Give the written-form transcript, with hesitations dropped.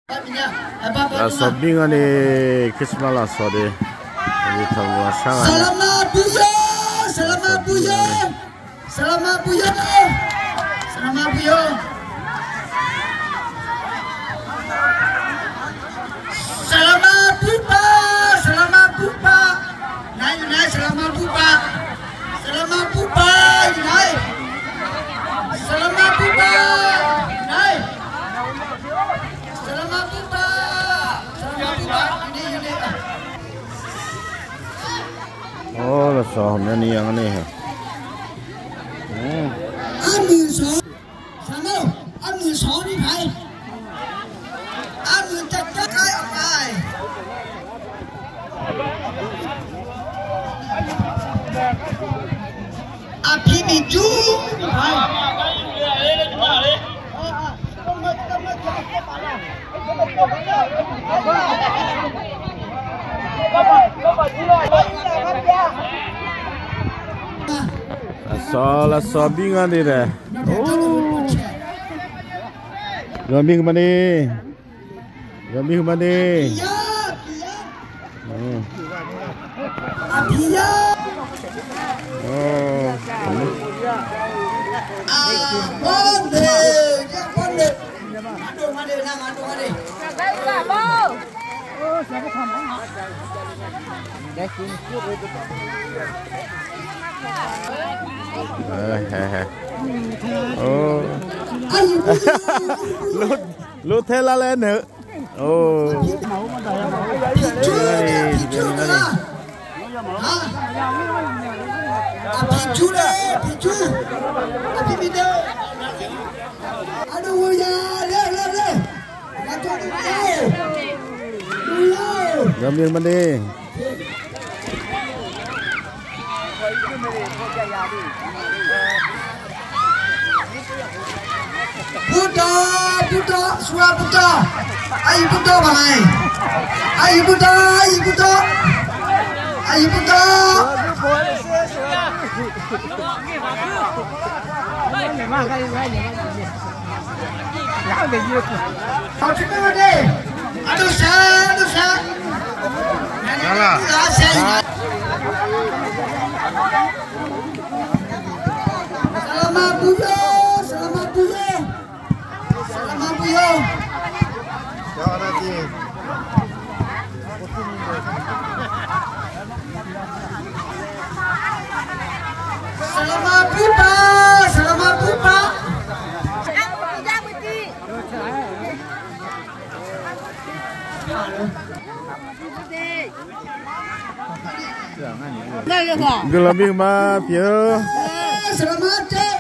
Sabing ani kismala sode ini tahu asal. Selamat buya, selamat buya, selamat buya, selamat buya. Selamat bupa, selamat bupa. Naik naik selamat bupa, selamat bupa naik, selamat bupa naik, selamat bupa. Oh, là sò này yang này hả? Ăn mì sò, sao đâu? Ăn mì sò đi phải. Ăn mì chặt chặt cái ông này. Ăn phí mì chú phải. Là sabing ani deh. Oh, gambing mana? Gambing mana? Oh, oh, lu thela lên nữa. Oh, pichu deh, pichu, tapi video. Aduh ya, le, gambing mana? Buddha, suara Buddha, ayo Buddha bang, ayo Buddha. Kau cakap mana? Aduh sah. Salah. Selamat buya. Jangan nanti. Selamat bupa. Gelambing mah pieu. Selamat cek.